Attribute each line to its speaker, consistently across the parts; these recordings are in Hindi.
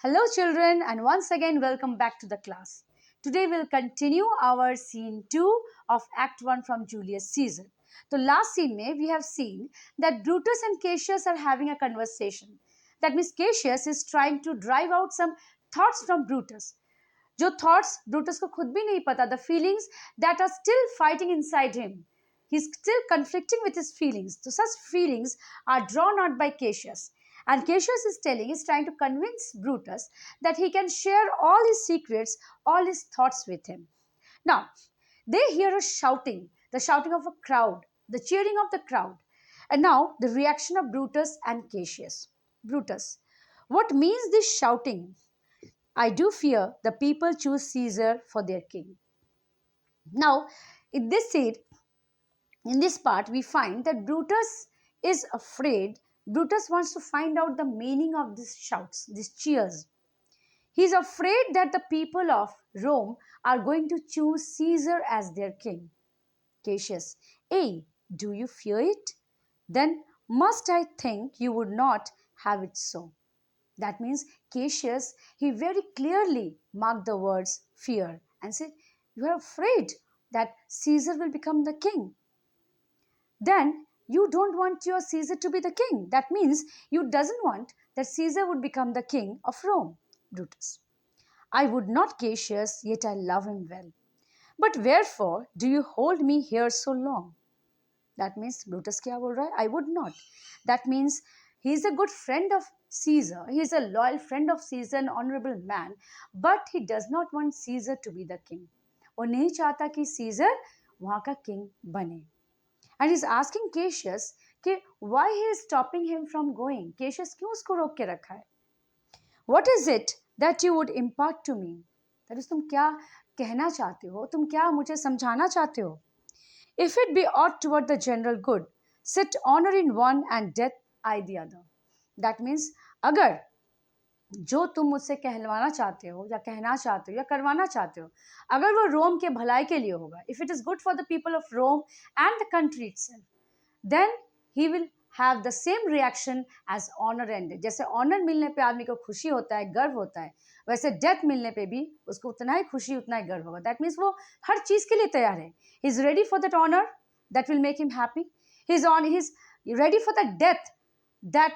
Speaker 1: Hello children, and once again welcome back to the class. Today we'll continue our scene 2 of Act 1 from Julius Caesar. So last scene में we have seen that Brutus and Cassius are having a conversation. That means Cassius is trying to drive out some thoughts from Brutus. जो thoughts Brutus को खुद भी नहीं पता, the feelings that are still fighting inside him. He's still conflicting with his feelings. So such feelings are drawn out by Cassius. And Cassius is trying to convince Brutus that he can share all his secrets, all his thoughts with him. Now, they hear a shouting, the shouting of a crowd, the cheering of the crowd. And now, the reaction of Brutus and Cassius. Brutus, what means this shouting? I do fear the people choose Caesar for their king. Now, in this part, we find that Brutus is afraid. Brutus wants to find out the meaning of these shouts, these cheers. He's afraid that the people of Rome are going to choose Caesar as their king. Cassius, hey, do you fear it? Then must I think you would not have it so. That means Cassius, he very clearly marked the words fear and said, you are afraid that Caesar will become the king. Then you don't want your Caesar to be the king. That means you doesn't want that Caesar would become the king of Rome. Brutus, I would not, Cassius, yet I love him well. But wherefore do you hold me here so long? That means Brutus क्या बोल रहा है? I would not. That means he is a good friend of Caesar. He is a loyal friend of Caesar, an honorable man. But he does not want Caesar to be the king. वो नहीं चाहता कि Caesar वहाँ का king बने. And he's asking Cassius कि why he is stopping him from going. Cassius क्यों उसको रोक के रखा है? What is it that you would impart to me? That is, तुम क्या कहना चाहते हो? तुम क्या मुझे समझाना चाहते हो? If it be aught toward the general good, sit honor in one and death I the other. That means अगर जो तुम मुझसे कहलवाना चाहते हो या कहना चाहते हो या करवाना चाहते हो, अगर वो रोम के भलाई के लिए होगा, if it is good for the people of Rome and the country itself, then he will have the same reaction as honor and death. जैसे honor मिलने पे आदमी को खुशी होता है, गर्व होता है, वैसे death मिलने पे भी उसको उतना ही खुशी, उतना ही गर्व होगा. That means वो हर चीज के लिए तैयार है. He is ready for that honor that will make him happy. He's ready for that death that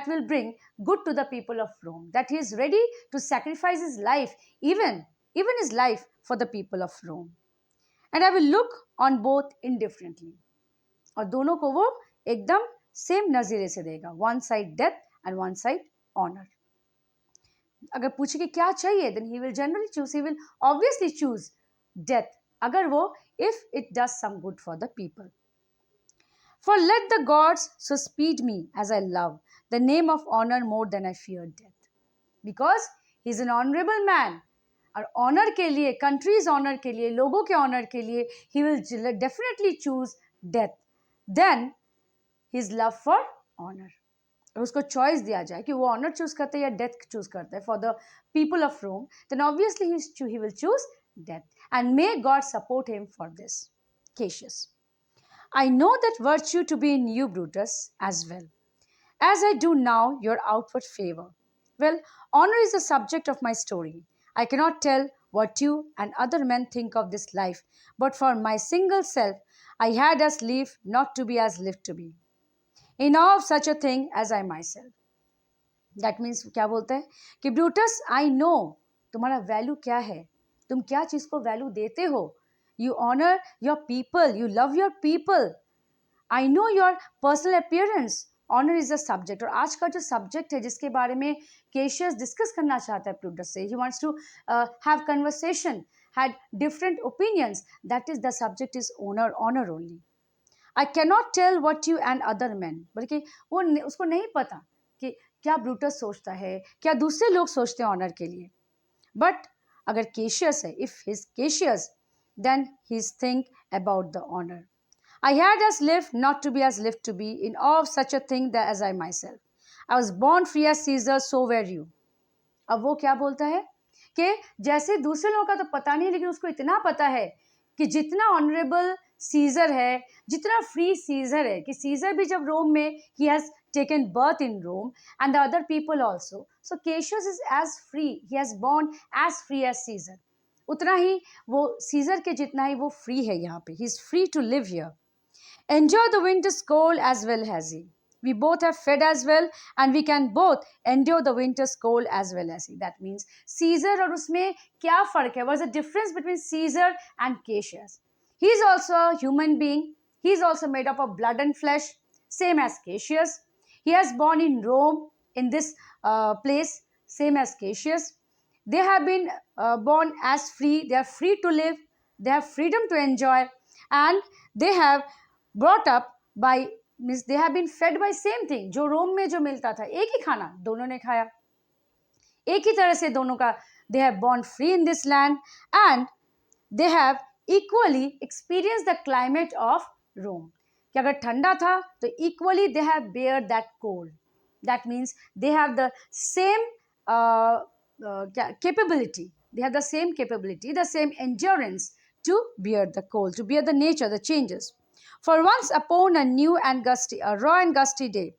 Speaker 1: will bring good to the people of Rome. That he is ready to sacrifice his life, even his life, for the people of Rome. And I will look on both indifferently. और दोनों को वो एकदम सेम नज़रिए से देगा. One side death and one side honor. अगर पूछे कि क्या चाहिए, then he will generally choose. He will obviously choose death. अगर वो, if it does some good for the people. For let the gods so speed me as I love the name of honor more than I fear death. Because he is an honorable man. और honor के लिए, country's honor के लिए, लोगों के honor के लिए, he will definitely choose death. Then his love for honor. उसको choice दिया जाए कि वो honor choose करता है या death choose करता है for the people of Rome, then obviously he will choose death. And may God support him for this. Cassius, I know that virtue to be in you, Brutus, as well, as I do now your outward favor. Well, honor is the subject of my story. I cannot tell what you and other men think of this life, but for my single self, I had as lief not to be as lived to be. In awe of such a thing as I myself. That means क्या बोलते हैं कि Brutus, I know तुम्हारा वैल्यू क्या है, तुम क्या चीज़ को वैल्यू देते हो. You honor your people, you love your people. I know your personal appearance. Honor is the subject. और आज का जो subject है जिसके बारे में Cassius discuss करना चाहता है Brutus से, he wants to have conversation, had different opinions. That is, the subject is honor only. I cannot tell what you and other men. बल्कि वो उसको नहीं पता कि क्या Brutus सोचता है, क्या दूसरे लोग सोचते हैं honor के लिए. But अगर Cassius है, if he's Cassius, then he's think about the honor. I had as lived not to be as lived to be, in awe of such a thing that as I myself. I was born free as Caesar, so were you. अब वो क्या बोलता है कि जैसे दूसरे लोगों का तो पता नहीं, लेकिन उसको इतना पता है कि जितना ऑनरेबल सीजर है, जितना फ्री सीजर है, कि सीजर भी जब रोम में he has taken birth in Rome and the other people also. So Cassius is as free, he has born as free as Caesar. उतना ही वो सीजर के जितना ही वो फ्री है यहाँ पे. He is free to live here. Enjoy the winter's cold as well as he. We both have fed as well and we can both endure the winter's cold as well as he. That means Caesar और उसमें क्या फर्क है? What's the difference between Caesar and Cassius? He is also a human being. He is also made up of blood and flesh, same as Cassius. He has born in Rome, in this place, same as Cassius. They have been born as free. They are free to live. They have freedom to enjoy, and they have brought up by, means they have been fed by same thing. जो रोम में जो मिलता था, एक ही खाना दोनों ने खाया, एक ही तरह से दोनों का. They have born free in this land and they have equally experienced the climate of Rome. कि अगर ठंडा था तो equally they have bear that cold. That means they have the same capability. They have the same capability, the same endurance to bear the cold, to bear the nature, the changes. For once upon a raw and gusty day,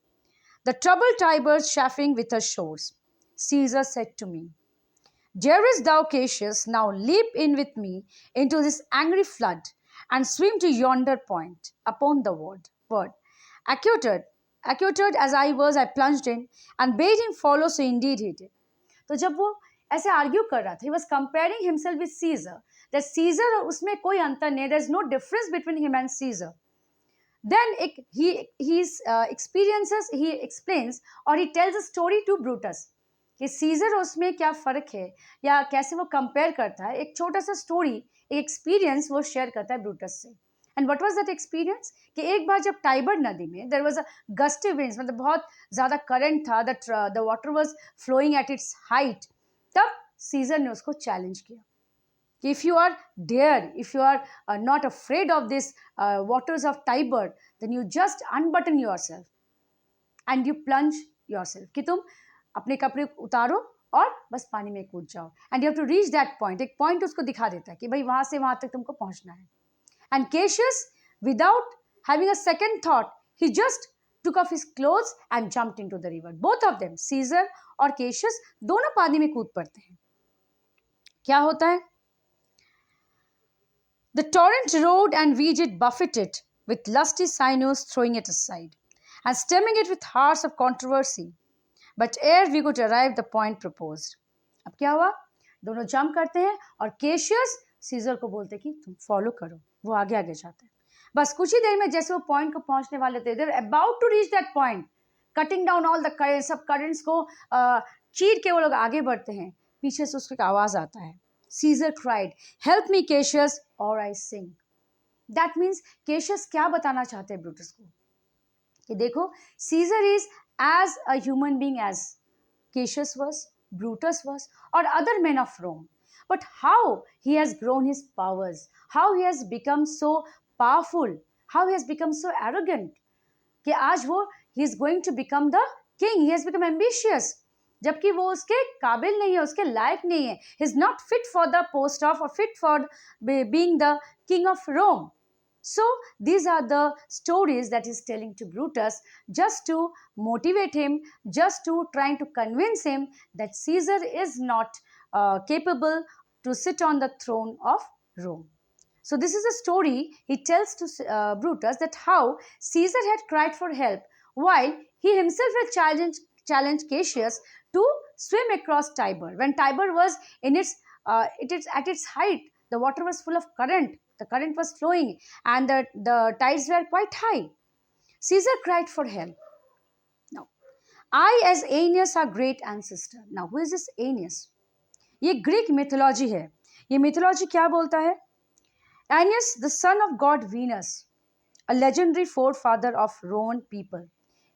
Speaker 1: the troubled Tiber chafing with her shores, Caesar said to me, "Darest thou, Cassius, now leap in with me into this angry flood and swim to yonder point upon the word. Accoutred as I was, I plunged in and bade him follow, so indeed he did." तो जब वो ऐसे आर्ग्यू कर रहा था, he was comparing himself with Caesar, that Caesar और उसमें कोई अंतर नहीं, there is no difference between him and Caesar. Then he experiences, he explains or he tells a story to Brutus कि सीजर और उसमें क्या फ़र्क है या कैसे वो कंपेयर करता है. एक छोटा सा स्टोरी, एक एक्सपीरियंस वो शेयर करता है ब्रूटस से. And what was that experience? कि एक बार जब टाइबर नदी में there was a gusty winds, मतलब बहुत ज़्यादा करंट था, the water was flowing at its height, तब सीजर ने उसको चैलेंज किया कि if you are dare, if you are not afraid of this waters of Tiber, then you just unbutton yourself and you plunge yourself, कि तुम अपने कपड़े उतारो और बस पानी में कूद जाओ. And you have to reach that point. एक पॉइंट उसको दिखा देता है कि भाई वहां से वहां तक तुमको पहुंचना है. And Cassius, without having a second thought, he just took off his clothes and jumped into the river. Both of them, Caesar और Cassius, दोनों पानी में कूद पड़ते हैं. क्या होता है? The torrent roared and we did buffet it with lusty sinews, throwing it aside and stemming it with hearts of controversy. But ere we could arrive the point proposed. अब क्या हुआ? दोनों जंप करते हैं और Cassius सीजर को बोलते कि तुम फॉलो करो. वो आगे आगे जाते हैं. बस कुछ ही देर में जैसे वो पॉइंट को पहुंचने वाले थे, they're about to reach that point, cutting down all the currents, सब currents को चीर के वो लोग आगे बढ़ते हैं. पीछे से उसको एक आवाज आता है. Caesar cried, "Help me, Cassius, or I sink." That means Cassius क्या बताना चाहते हैं ब्रूटस को? कि देखो, Caesar is as a human being as Cassius was, Brutus was, or other men of Rome. But how he has grown his powers, how he has become so powerful, how he has become so arrogant, कि आज वो he is going to become the king, he has become ambitious, जबकि वो उसके काबिल नहीं है, उसके लायक नहीं है. He is not fit for the post of or fit for being the king of Rome. So these are the stories that he's telling to Brutus just to motivate him, just to trying to convince him that Caesar is not capable to sit on the throne of Rome. So this is a story he tells to Brutus, that how Caesar had cried for help while he himself had challenged Cassius to swim across Tiber. When Tiber was in at its height, the water was full of current. The current was flowing and the tides were quite high. Caesar cried for help. Now, I as Aeneas, our great ancestor. Now, who is this Aeneas? ये ग्रीक मिथोलॉजी है. ये मिथोलॉजी क्या बोलता है? Aeneas, the son of god Venus, a legendary forefather of Roman people.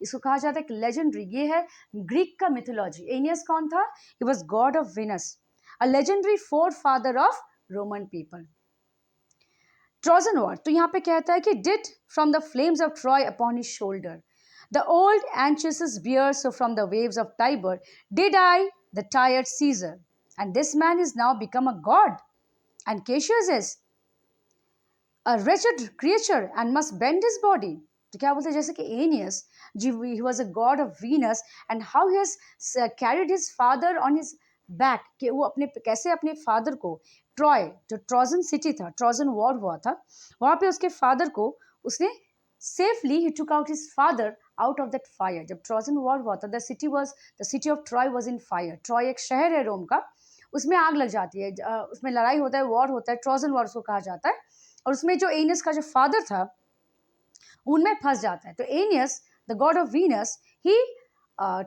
Speaker 1: इसको कहा जाता है कि लेजेंडरी. ये है ग्रीक का मिथोलॉजी. एनियस कौन था? He was god of Venus, a legendary forefather of Roman people. Trojan war, तो यहाँ पे कहता है कि did from the flames of Troy upon his shoulder the old Anchises bear, so from the waves of Tiber did I the tired Caesar, and this man is now become a god, and Cassius is a wretched creature and must bend his body. तो क्या बोलते हैं, जैसे कि एनियस जी, he was a god of Venus and how he has carried his father on his back, कि वो अपने कैसे अपने फादर को ट्रॉय, जो ट्रोजन सिटी था, ट्रोजन वॉर हुआ था, वहाँ पे उसके फादर को उसने safely he took out his father out of that fire. जब ट्रोजन वॉर हुआ था, the city of Troy was in fire. Troy एक शहर है रोम का, उसमें आग लग जाती है, उसमें लड़ाई होता है, वॉर होता है, ट्रोजन वॉर उसको कहा जाता है. और उसमें जो एनियस का जो फादर था उनमें फंस जाता है. तो एनियस, the god of Venus, he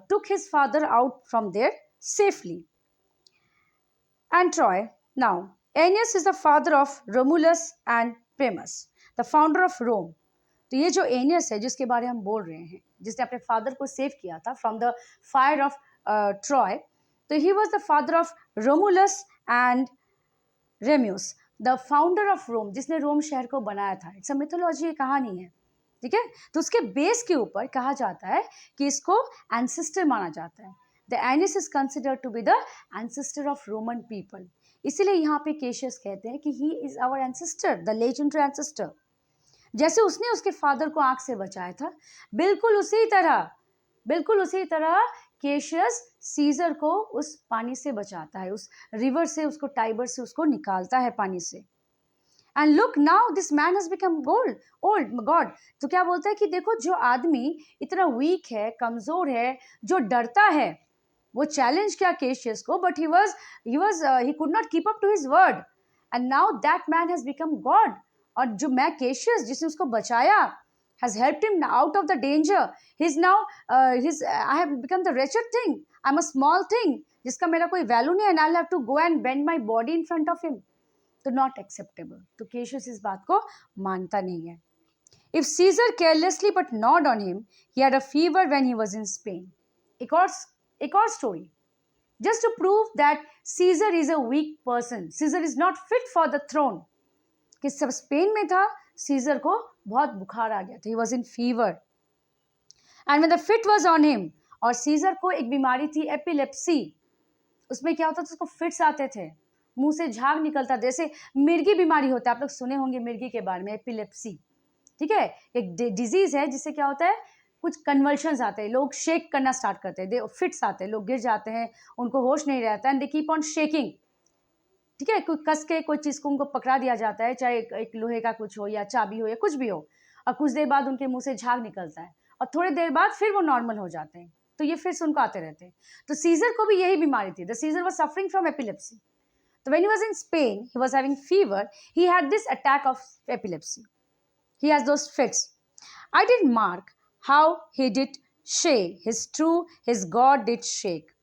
Speaker 1: took his father out from there safely. And Troy. Now, Aeneas is the father of Romulus and Remus, the founder of Rome. तो ये जो एनियस है जिसके बारे में हम बोल रहे हैं, जिसने अपने फादर को सेव किया था from the fire of Troy, तो he was the father of Romulus and Remus, the founder of Rome, जिसने रोम शहर को बनाया था. इट्स अ मिथोलॉजी, ये कहानी है, ठीक है. तो उसके बेस के ऊपर कहा जाता है कि इसको एंसेस्टर माना जाता है. The Aeneas is considered to be the ancestor of Roman people. इसीलिए यहाँ पे केशियस कहते हैं कि he is our ancestor, the legendary ancestor. जैसे उसने उसके फादर को आग से बचाया था, बिल्कुल उसी तरह केशियस सीजर को उस पानी से बचाता है, उस रिवर से, उसको टाइबर से उसको निकालता है पानी से. And look now this man has become old God. तो क्या बोलता है कि देखो, जो आदमी इतना वीक है, कमजोर है, जो डरता है, वो चैलेंज किया केशियस को, but he could not keep up to his word, and now that man has become god. और जो मैं केशियस, जिसने उसको बचाया, has helped him out of the danger. He's now I have become the wretched thing. I'm a small thing, जिसका मेरा कोई वैल्यू नहीं है, and I'll have to go and bend my body in front of him. तो नॉट एक्सेप्टेबल. तो केशियस इस बात को मानता नहीं है. If Caesar carelessly but not on him, he had a fever when he was in Spain. एक और story, just to prove that Caesar is a weak person, Caesar is not fit for the throne. कि सब स्पेन में था, सीजर को बहुत बुखार आ गया था, he was in fever, and when the fit was on him, और सीजर को एक बीमारी थी, एपिलेप्सी. उसमें क्या होता था, उसको फिट्स आते थे, मुंह से झाग निकलता, जैसे मिर्गी बीमारी होता है, आप लोग सुने होंगे मिर्गी के बारे में, एपिलेप्सी, ठीक है. एक डिजीज है जिससे क्या होता है, कुछ कन्वल्शंस आते हैं, लोग शेक करना स्टार्ट करते हैं, फिट्स आते हैं, लोग गिर जाते हैं, उनको होश नहीं रहता, and they keep on shaking, ठीक है. कोई कस के कोई चीज़ को उनको पकड़ा दिया जाता है, चाहे एक लोहे का कुछ हो या चाबी हो या कुछ भी हो, और कुछ देर बाद उनके मुंह से झाग निकलता है, और थोड़ी देर बाद फिर वो नॉर्मल हो जाते हैं. तो ये फिर से उनको आते रहते हैं. तो सीजर को भी यही बीमारी थी. The seizure was suffering from epilepsy. So when he was in Spain, he was having fever. He had this attack of epilepsy. He has those fits. I did mark how he did shake. His God did shake.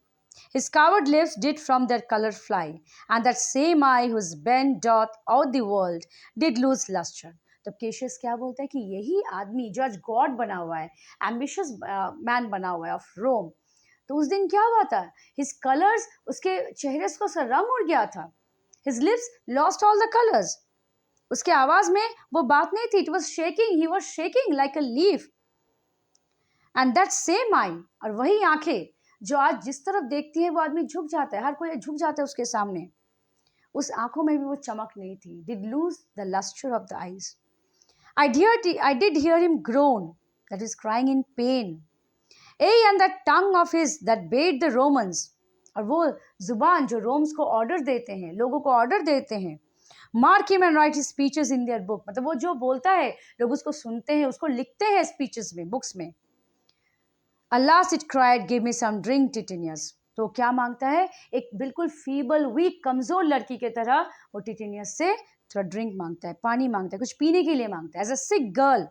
Speaker 1: His covered lips did from their color fly, and that same eye whose bent doth out the world did lose lustre. तो केशियस क्या बोलता है कि यही आदमी जो आज गॉड बना हुआ है, एम्बिशियस मैन बना हुआ है ऑफ रोम, तो उस दिन क्या हुआ था, हिज कलर्स, उसके चेहरे को सा रंग उड़ गया था, his lips lost all the colours, उसके आवाज में वो बात नहीं थी, it was shaking, he was shaking like a leaf. And that same eye, और वही आंखें जो आज जिस तरफ देखती है वो आदमी झुक जाता है, हर कोई झुक जाता है उसके सामने, उस आंखों में भी वो चमक नहीं थी. Did lose the lustre of the eyes. I did hear him groan, that is crying in pain. And that tongue of his that bade the Romans, और वो जुबान जो रोम्स को ऑर्डर देते हैं, लोगों को ऑर्डर देते हैं, mark him and right his speeches in their book. मतलब वो जो बोलता है लोग उसको सुनते हैं, उसको लिखते हैं स्पीचेस में, बुक्स में. Alas it cried give me some drink Titinius. तो क्या मांगता है, एक बिल्कुल फीबल वीक कमजोर लड़की के तरह वो टिटेनियस से थोड़ा ड्रिंक मांगता है, पानी मांगता है, कुछ पीने के लिए मांगता है, एज अ सिक गर्ल.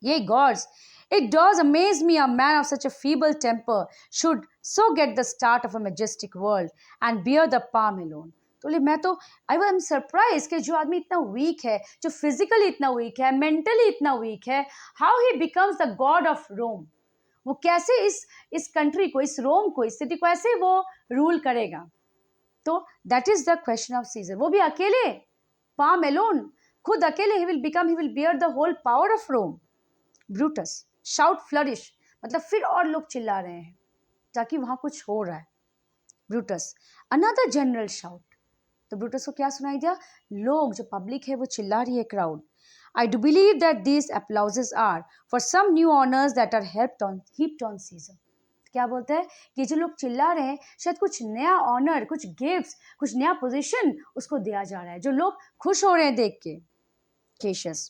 Speaker 1: ये God's, it does amaze me a man of such a feeble temper should so get the start of a majestic world and bear the palm alone. तो मैं तो आई एम सरप्राइज कि जो आदमी इतना वीक है, जो फिजिकली इतना वीक है, मेंटली इतना वीक है, how he becomes the god of Rome. वो कैसे इस कंट्री को, इस रोम को, इस सिटी को ऐसे वो रूल करेगा. तो that is the question of Caesar. वो भी अकेले, पाम एलोन, खुद अकेले, he will bear the whole power of Rome. Brutus, shout flourish, मतलब फिर और लोग चिल्ला रहे हैं ताकि वहां कुछ हो रहा है. Brutus, another general shout. तो ब्रूटस को क्या सुनाई दिया? लोग, जो पब्लिक है वो चिल्ला रही है, crowd. I do believe that these applauses are for some new honors that are heaped on Caesar. क्या बोलते हैं कि जो लोग चिल्ला रहे हैं शायद कुछ नया ऑनर, कुछ गिफ्ट्स, कुछ नया पोजीशन उसको दिया जा रहा है, जो लोग खुश हो रहे हैं देख के. Cassius,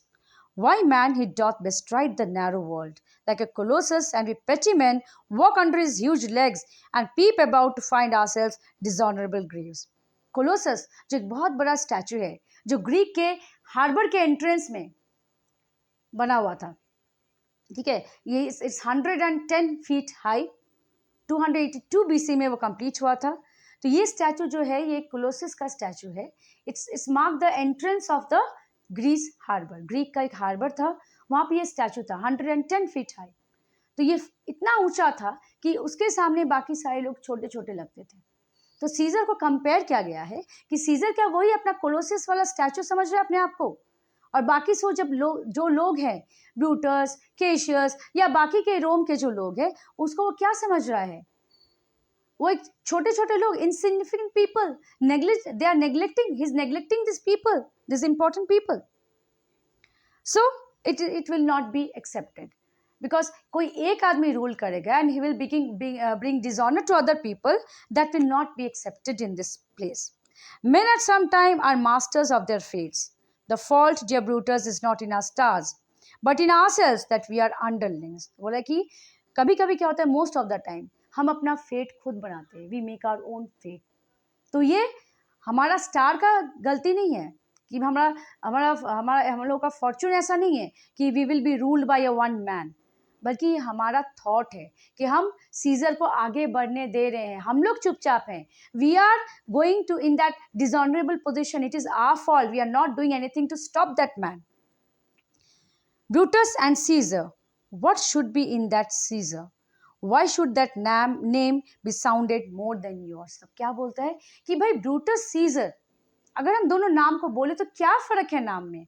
Speaker 1: why man he doth bestride the narrow world like a colossus, and we petty men walk under his huge legs and peep about to find ourselves dishonorable graves. Colossus जो एक बहुत बड़ा स्टैचू है, जो ग्रीक के हार्बर के एंट्रेंस में बना हुआ था, ठीक है, ये इट्स 110 फीट हाई, 282 बीसी में वो कंप्लीट हुआ था. तो ये स्टैचू जो है ये कोलोसस का स्टैचू है. It's mark the entrance of the Greece harbour. Greek का एक हार्बर था, वहाँ पे ये स्टैचू था 110 फीट हाई. तो ये इतना ऊंचा था कि उसके सामने बाकी सारे लोग छोटे छोटे लगते थे. तो सीजर को कंपेयर किया गया है कि सीजर क्या वही अपना कोलोसस वाला स्टैचू समझ रहे हैं अपने आप को, और बाकी सो जब जो लोग हैं, ब्रूटस, केशियस या बाकी के रोम के जो लोग हैं, उसको वो क्या समझ रहा है? वो एक छोटे छोटे लोग, insignificant people, they are neglecting, he's neglecting these people, these important people. So it will not be accepted, because कोई एक आदमी रूल करेगा and he will bring dishonor to other people, that will not be accepted in this place. Men at some time are masters of their fates. The fault, dear Brutus, is not in our stars, but in ourselves that we are underlings. बोला कि कभी कभी क्या होता है, मोस्ट ऑफ द टाइम हम अपना फेट खुद बनाते हैं, we make our own fate. तो ये हमारा स्टार का गलती नहीं है कि हम लोग का फॉर्चून ऐसा नहीं है कि we will be ruled by a one man, बल्कि हमारा थॉट है कि हम सीजर को आगे बढ़ने दे रहे हैं. हम लोग चुपचाप हैं. We are going to in that dishonourable position. It is our fault. We are not doing anything to stop that man. Brutus and Caesar, what should be in that Caesar? Why should that name be sounded more than yours? अब क्या बोलता है कि भाई ब्रूटस सीजर, अगर हम दोनों नाम को बोले तो क्या फर्क है नाम में?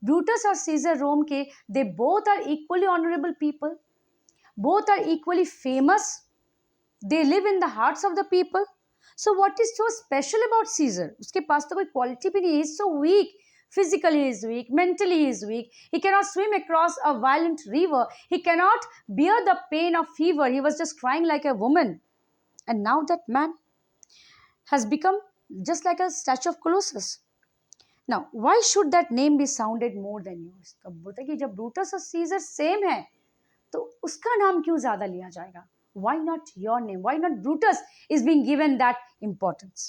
Speaker 1: ब्रूटस और सीजर रोम के, they both are equally honourable people, both are equally famous, they live in the hearts of the people. So what is so special about Caesar? उसके पास तो कोई क्वालिटी भी नहीं है. Is so weak. Physically he is weak, mentally he is weak. He cannot swim across a violent river. He cannot bear the pain of fever. He was just crying like a woman. And now that man has become just like a statue of Colossus. Now, why should that name be sounded more than yours? तो बोलते हैं कि जब ब्रूटस और सीजर सेम है तो उसका नाम क्यों ज्यादा लिया जाएगा? Why not your name? Why not Brutus is being given that importance?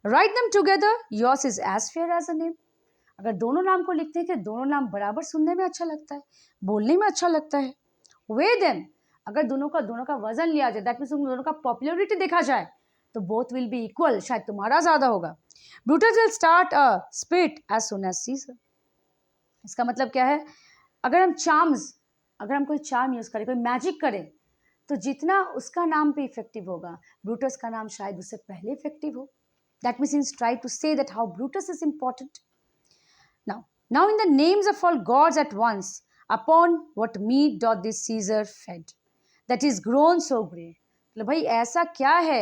Speaker 1: Write them together. Yours is as fair as a name. अगर दोनों नाम को लिखते हैं कि दोनों नाम बराबर सुनने में अच्छा लगता है, बोलने में अच्छा लगता है. Weigh them. अगर दोनों का वजन लिया जाए, दैट मीन्स दोनों का पॉपुलरिटी देखा जाए, तो बोथ विल बी इक्वल. शायद तुम्हारा ज्यादा होगा. Brutus will start a spit as soon as Caesar. इसका मतलब क्या है? अगर हम कोई चार्म यूज करें, कोई मैजिक करें, तो जितना उसका नाम पे इफेक्टिव होगा, ब्रूटस का नाम शायद उससे पहले इफेक्टिव हो. That means try to say that how Brutus is important. Now in the names of all gods at once, upon what meat doth this Caesar fed, that is grown so great. मतलब भाई ऐसा क्या है?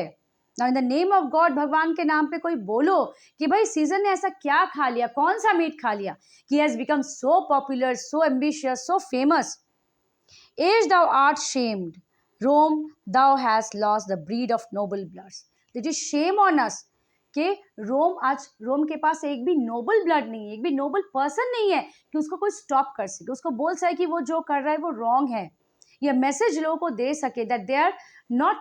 Speaker 1: Now in the name of God, भगवान के नाम पे कोई बोलो कि भाई सीजर ने ऐसा क्या खा लिया, कौन सा मीट खा लिया कि has become so popular, so ambitious, so famous. Age thou art shamed, Rome, thou hast lost the breed of noble bloods. It is shame on us कि रोम के पास एक भी नोबल ब्लड नहीं है, एक भी नोबल पर्सन नहीं है कि उसको कोई स्टॉप कर सके, उसको बोल सके कि वो जो कर रहा है वो रॉन्ग है. ये मैसेज लोगों को दे सके that they are not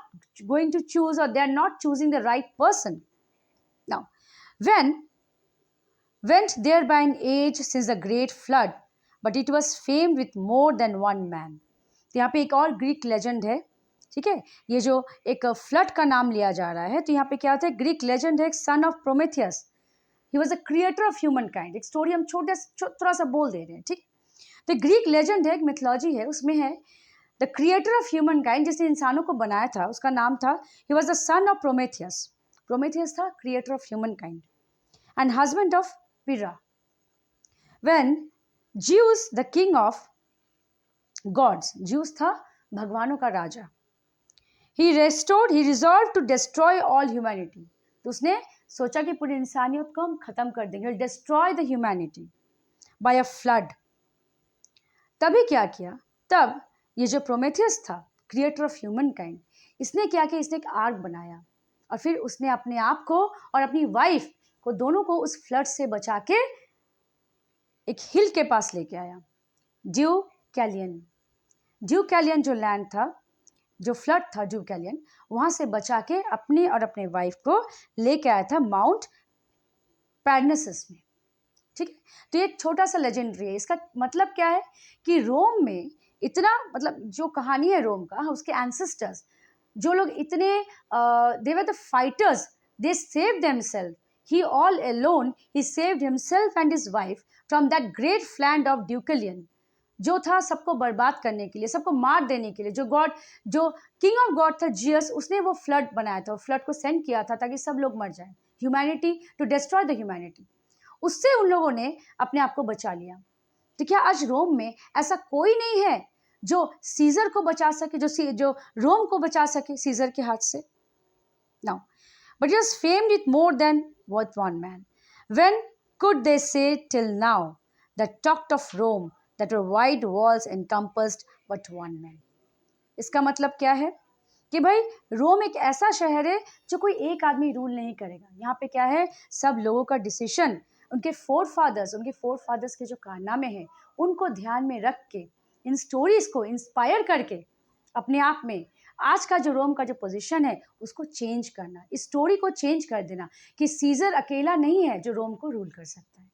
Speaker 1: going to choose और they are not choosing the right person. Now when went there by an age since the great flood, but it was famed with more than one man. तो यहाँ पे एक और ग्रीक लेजेंड है, ठीक है, ये जो एक फ्लड का नाम लिया जा रहा है. तो यहाँ पे क्या होता है, ग्रीक लेजेंड है, एक सन of Prometheus. He was the creator of human kind. एक स्टोरी हम थोड़ा सा बोल दे रहे हैं, ठीक. तो ग्रीक लेजेंड है, एक मिथोलॉजी है, उसमें है the creator of human kind, जिसने इंसानों को बनाया था, उसका नाम था, he was the son of Prometheus. Prometheus था creator of human kind and husband of Pyrrha. When Zeus the king of gods, Zeus था भगवानों का राजा, he resolved to destroy all humanity. तो उसने सोचा कि पूरी इंसानियत को हम ख़त्म कर देंगे, destroy the humanity by a flood. तभी क्या किया, तब ये जो प्रोमेथियस था, क्रिएटर ऑफ ह्यूमन काइंड, इसने क्या किया, इसने एक आर्क बनाया और फिर उसने अपने आप को और अपनी वाइफ को, दोनों को उस फ्लड से बचा के एक हिल के पास लेके आया, ड्यू कैलियन। ड्यू कैलियन जो लैंड था, जो फ्लड था ड्यू कैलियन, वहाँ से बचा के अपने और अपने वाइफ को लेके आया था माउंट पैरनेसस में। ठीक है, तो ये एक छोटा सा लेजेंडरी है। इसका मतलब क्या है कि रोम में इतना, मतलब जो कहानी है रोम का, उसके एंसेस्टर्स, जो लोग इतने they were the fighters, they save themselves, he all alone he saved himself and his wife from that great flood of Deucalion, जो था सबको बर्बाद करने के लिए, सबको मार देने के लिए। जो किंग ऑफ गॉड था जियस, उसने वो फ्लड बनाया था, फ्लड को सेंड किया था ताकि सब लोग मर जाए, humanity, to destroy the humanity. उससे उन लोगों ने अपने आप को बचा लिया। तो क्या आज रोम में ऐसा कोई नहीं है जो सीजर को बचा सके, जो रोम को बचा सके सीजर के हाथ से? Now, but it famed it more than what one man. When could they say till now that talked of Rome that her wide walls encompassed but one man? इसका मतलब क्या है कि भाई रोम एक ऐसा शहर है जो कोई एक आदमी रूल नहीं करेगा। यहाँ पे क्या है, सब लोगों का डिसीजन, उनके फोर फादर्स के जो कारनामे हैं उनको ध्यान में रख के, इन स्टोरीज को इंस्पायर करके अपने आप में आज का जो रोम का जो पोजीशन है उसको चेंज करना, इस स्टोरी को चेंज कर देना कि सीजर अकेला नहीं है जो रोम को रूल कर सकता है।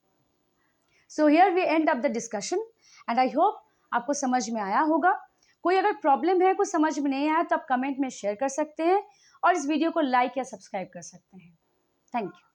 Speaker 1: So here we end up the discussion and I hope आपको समझ में आया होगा। कोई अगर प्रॉब्लम है, कुछ समझ में नहीं आया, तो आप कमेंट में शेयर कर सकते हैं और इस वीडियो को लाइक या सब्सक्राइब कर सकते हैं। Thank you.